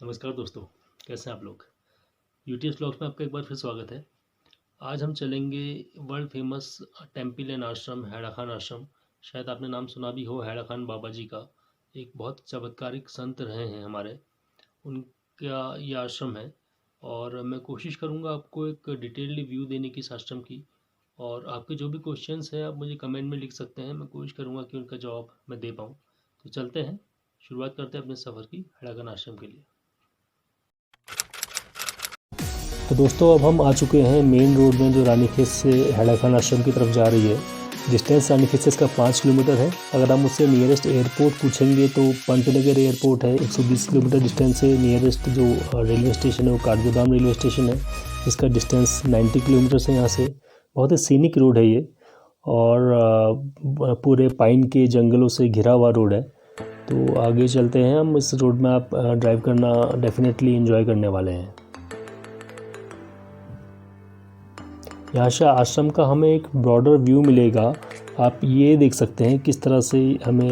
नमस्कार दोस्तों, कैसे हैं आप लोग। यूटीएस ब्लॉग्स में आपका एक बार फिर स्वागत है। आज हम चलेंगे वर्ल्ड फेमस टेम्पल एंड आश्रम हैड़ा खान आश्रम। शायद आपने नाम सुना भी हो हैड़ा खान बाबा जी का। एक बहुत चमत्कारिक संत रहे हैं हमारे, उनका ये आश्रम है। और मैं कोशिश करूँगा आपको एक डिटेल्ड व्यू देने की इस आश्रम की। और आपके जो भी क्वेश्चंस हैं आप मुझे कमेंट में लिख सकते हैं, मैं कोशिश करूँगा कि उनका जवाब मैं दे पाऊँ। तो चलते हैं, शुरुआत करते हैं अपने सफ़र की हैड़ा खान आश्रम के लिए। तो दोस्तों अब हम आ चुके हैं मेन रोड में जो रानीखेत से हैड़ा खान आश्रम की तरफ जा रही है। डिस्टेंस रानीखेत से इसका 5 किलोमीटर है। अगर आप मुझसे नियरेस्ट एयरपोर्ट पूछेंगे तो पंतनगर एयरपोर्ट है। 120 किलोमीटर डिस्टेंस से नियरेस्ट जो रेलवे स्टेशन है वो काठगोदाम रेलवे स्टेशन है, इसका डिस्टेंस 90 किलोमीटर से यहाँ से। बहुत ही सीनिक रोड है ये और पूरे पाइन के जंगलों से घिरा हुआ रोड है। तो आगे चलते हैं हम। इस रोड में आप ड्राइव करना डेफिनेटली एंजॉय करने वाले हैं। यहाँ से आश्रम का हमें एक ब्रॉडर व्यू मिलेगा। आप ये देख सकते हैं किस तरह से हमें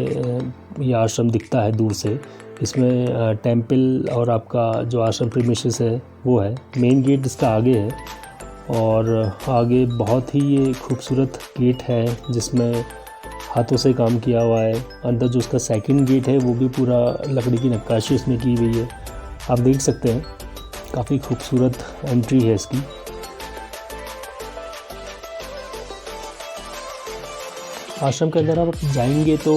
ये आश्रम दिखता है दूर से। इसमें टेंपल और आपका जो आश्रम प्रीमिसेस है वो है। मेन गेट इसका आगे है और आगे बहुत ही ये खूबसूरत गेट है जिसमें हाथों से काम किया हुआ है। अंदर जो उसका सेकंड गेट है वो भी पूरा लकड़ी की नक्काशी इसमें की हुई है। आप देख सकते हैं काफ़ी खूबसूरत एंट्री है इसकी। आश्रम के अंदर आप जाएंगे तो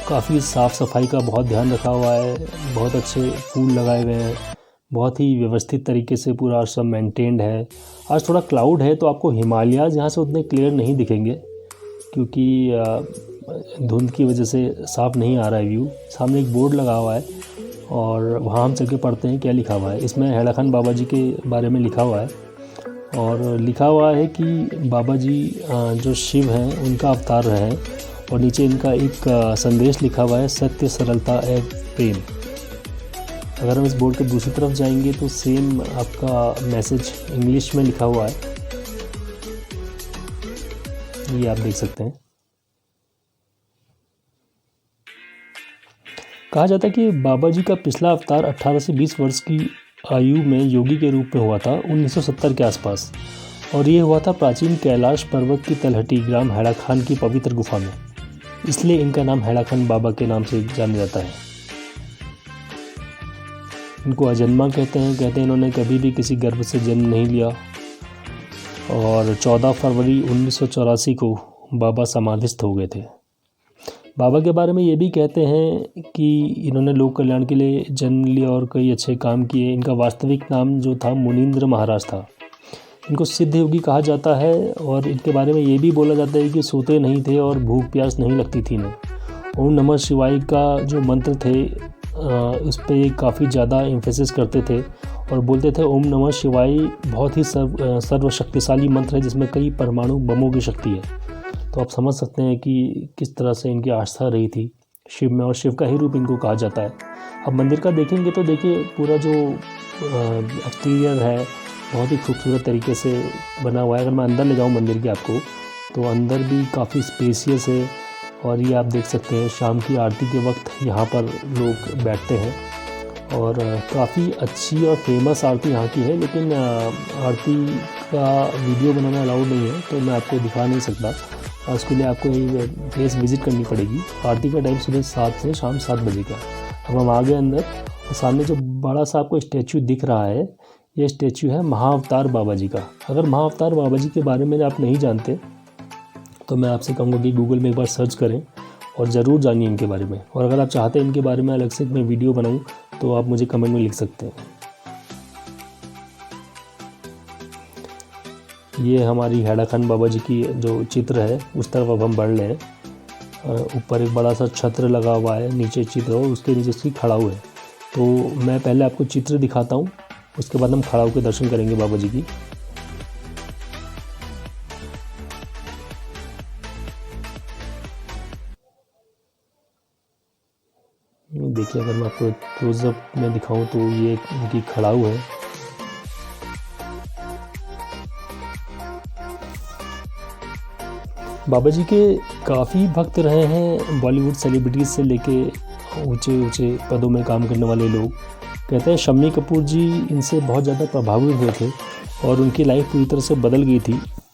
काफ़ी साफ़ सफाई का बहुत ध्यान रखा हुआ है। बहुत अच्छे फूल लगाए हुए हैं। बहुत ही व्यवस्थित तरीके से पूरा आश्रम मेंटेन्ड है। आज थोड़ा क्लाउड है तो आपको हिमालयाज़ यहाँ से उतने क्लियर नहीं दिखेंगे क्योंकि धुंध की वजह से साफ़ नहीं आ रहा है व्यू। सामने एक बोर्ड लगा हुआ है और वहाँ हम चल के पढ़ते हैं क्या लिखा हुआ है। इसमें हैड़ा खान बाबा जी के बारे में लिखा हुआ है और लिखा हुआ है कि बाबा जी जो शिव हैं उनका अवतार रहे हैं। और नीचे इनका एक संदेश लिखा हुआ है, सत्य सरलता एवं प्रेम। अगर हम इस बोर्ड के दूसरी तरफ जाएंगे तो सेम आपका मैसेज इंग्लिश में लिखा हुआ है, ये आप देख सकते हैं। कहा जाता है कि बाबा जी का पिछला अवतार 18 से 20 वर्ष की आयु में योगी के रूप में हुआ था 1970 के आसपास। और ये हुआ था प्राचीन कैलाश पर्वत की तलहटी ग्राम हैड़ा खान की पवित्र गुफा में। इसलिए इनका नाम हैड़ा खान बाबा के नाम से जाना जाता है। इनको अजन्मा कहते हैं इन्होंने कभी भी किसी गर्भ से जन्म नहीं लिया। और 14 फरवरी 1984 को बाबा समाधिस्थ हो गए थे। बाबा के बारे में ये भी कहते हैं कि इन्होंने लोक कल्याण के लिए जन्म लिया और कई अच्छे काम किए। इनका वास्तविक नाम जो था मुनींद्र महाराज था। इनको सिद्ध योगी कहा जाता है और इनके बारे में ये भी बोला जाता है कि सोते नहीं थे और भूख प्यास नहीं लगती थी इन्हें। ओम नमः शिवाय का जो मंत्र थे उस पर ये काफ़ी ज़्यादा एम्फेसिस करते थे और बोलते थे ओम नमः शिवाय बहुत ही सर्वशक्तिशाली मंत्र है जिसमें कई परमाणु बमों की शक्ति है। तो आप समझ सकते हैं कि किस तरह से इनकी आस्था रही थी शिव में और शिव का ही रूप इनको कहा जाता है। अब मंदिर का देखेंगे तो देखिए पूरा जो एक्सटीरियर है बहुत ही खूबसूरत तरीके से बना हुआ है। अगर मैं अंदर ले जाऊँ मंदिर के आपको तो अंदर भी काफ़ी स्पेसियस है। और ये आप देख सकते हैं शाम की आरती के वक्त यहाँ पर लोग बैठते हैं और काफ़ी अच्छी और फेमस आरती यहाँ की है। लेकिन आरती का वीडियो बनाना अलाउड नहीं है तो मैं आपको दिखा नहीं सकता और उसके लिए आपको ये प्लेस विज़िट करनी पड़ेगी। आरती का टाइम सुबह 7 से शाम 7 बजे का। अब हम आ गए अंदर और सामने जो बड़ा सा आपको स्टैचू दिख रहा है ये स्टैचू है महाअवतार बाबा जी का। अगर महाअवतार बाबा जी के बारे में आप नहीं जानते तो मैं आपसे कहूँगा कि गूगल में एक बार सर्च करें और ज़रूर जानिए इनके बारे में। और अगर आप चाहते हैं इनके बारे में अलग से मैं वीडियो बनाऊँ तो आप मुझे कमेंट में लिख सकते हैं। ये हमारी हैड़ा खान बाबा जी की जो चित्र है उस तरफ अब हम बढ़ रहे हैं। ऊपर एक बड़ा सा छत्र लगा हुआ है, नीचे चित्र और उसके नीचे उसकी खड़ा हुआ है। तो मैं पहले आपको चित्र दिखाता हूँ, उसके बाद हम खड़ा होकर दर्शन करेंगे बाबा जी की। देखिए अगर मैं आपको क्लोजअप में दिखाऊं तो ये इनकी खड़ाऊ है। बाबा जी के काफ़ी भक्त रहे हैं बॉलीवुड सेलिब्रिटीज़ से लेके ऊंचे ऊंचे पदों में काम करने वाले लोग। कहते हैं शम्मी कपूर जी इनसे बहुत ज़्यादा प्रभावित हुए थे और उनकी लाइफ पूरी तरह से बदल गई थी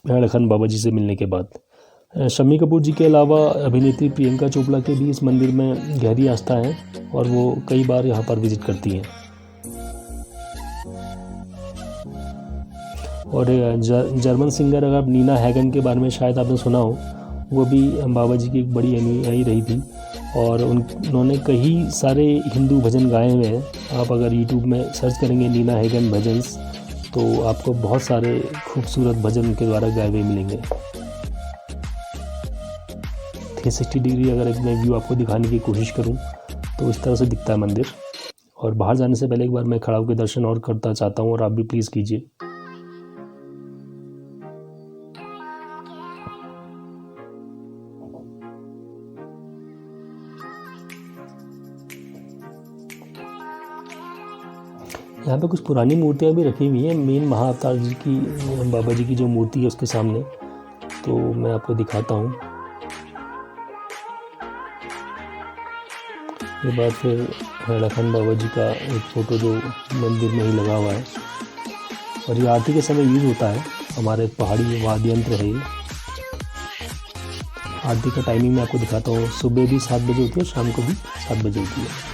हेड़ा खान बाबा जी से मिलने के बाद। शम्मी कपूर जी के अलावा अभिनेत्री प्रियंका चोपड़ा के भी इस मंदिर में गहरी आस्था है और वो कई बार यहाँ पर विजिट करती हैं। और जर्मन सिंगर अगर नीना हैगन के बारे में शायद आपने सुना हो, वो भी बाबा जी की एक बड़ी अनुयायी रही थी और उन्होंने कई सारे हिंदू भजन गाए हुए हैं। आप अगर यूट्यूब में सर्च करेंगे नीना हैगन भजन्स तो आपको बहुत सारे खूबसूरत भजन उनके द्वारा गाए हुए मिलेंगे। 360 डिग्री अगर एक मैं व्यू आपको दिखाने की कोशिश करूं तो इस तरह से दिखता है मंदिर। और बाहर जाने से पहले एक बार मैं खड़ा होकर दर्शन और करना चाहता हूं और आप भी प्लीज़ कीजिए। यहाँ पे कुछ पुरानी मूर्तियाँ भी रखी हुई हैं। मेन महाअवतार जी की बाबा जी की जो मूर्ति है उसके सामने, तो मैं आपको दिखाता हूँ। ये बार फिर हेड़ा खान बाबा जी का एक फ़ोटो जो मंदिर में ही लगा हुआ है और ये आरती के समय यूज़ होता है। हमारे पहाड़ी वाद्य यंत्र है ये। आरती का टाइमिंग मैं आपको दिखाता हूँ। सुबह भी 7 बजे होती है और शाम को भी 7 बजे होती है।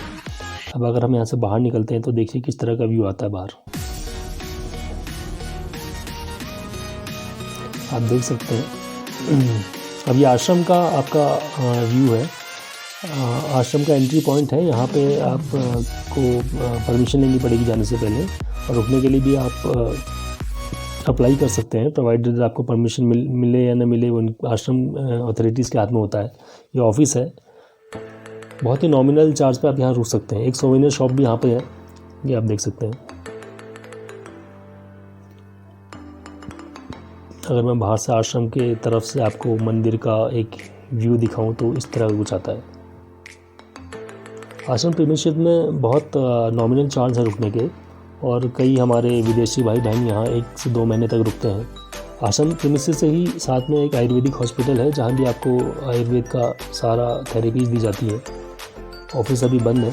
अब अगर हम यहाँ से बाहर निकलते हैं तो देखिए किस तरह का व्यू आता है बाहर। आप देख सकते हैं। अब ये आश्रम का आपका व्यू है। आश्रम का एंट्री पॉइंट है। यहाँ पे आप को परमिशन लेनी पड़ेगी जाने से पहले और रुकने के लिए भी आप अप्लाई कर सकते हैं, प्रोवाइडेड आपको परमिशन मिले या न मिले वो आश्रम अथॉरिटीज़ के हाथ में होता है। ये ऑफिस है। बहुत ही नॉमिनल चार्ज पे आप यहाँ रुक सकते हैं। एक सोवेनियर शॉप भी यहाँ पे है, ये आप देख सकते हैं। अगर मैं बाहर से आश्रम के तरफ से आपको मंदिर का एक व्यू दिखाऊं तो इस तरह कुछ आता है। आश्रम प्रीमिसेस में बहुत नॉमिनल चार्ज है रुकने के और कई हमारे विदेशी भाई बहन यहाँ 1 से 2 महीने तक रुकते हैं। आश्रम प्रीमिसेस से ही साथ में एक आयुर्वेदिक हॉस्पिटल है जहाँ भी आपको आयुर्वेद का सारा थेरेपीज दी जाती है। ऑफिस अभी बंद है।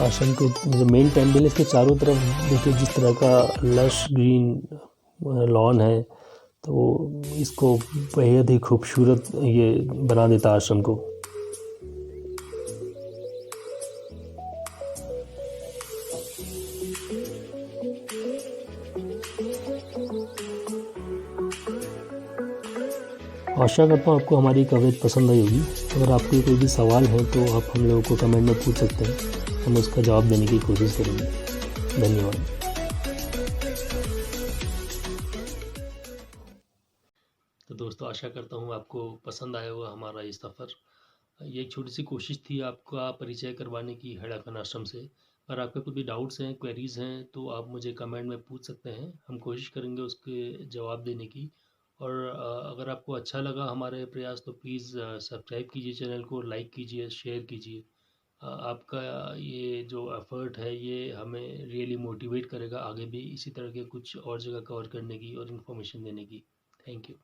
आश्रम के जो मेन टेम्पल है इसके चारों तरफ देखिए जिस तरह का लश ग्रीन लॉन है, तो इसको बेहद ही खूबसूरत ये बना देता है आश्रम को। आशा करता हूँ आपको हमारी कवरेज पसंद आई होगी। अगर आपके कोई भी सवाल है तो आप हम लोगों को कमेंट में पूछ सकते हैं, हम उसका जवाब देने की कोशिश करेंगे। धन्यवाद। तो दोस्तों आशा करता हूँ आपको पसंद आया होगा हमारा ये सफ़र। ये एक छोटी सी कोशिश थी आपका परिचय करवाने की हेड़ा खान आश्रम से। पर आपके कोई भी डाउट्स हैं, क्वेरीज़ हैं तो आप मुझे कमेंट में पूछ सकते हैं। हम कोशिश करेंगे उसके जवाब देने की। और अगर आपको अच्छा लगा हमारे प्रयास तो प्लीज़ सब्सक्राइब कीजिए चैनल को, लाइक कीजिए, शेयर कीजिए। आपका ये जो एफ़र्ट है ये हमें रियली मोटिवेट करेगा आगे भी इसी तरह के कुछ और जगह कवर करने की और इन्फॉर्मेशन देने की। Thank you.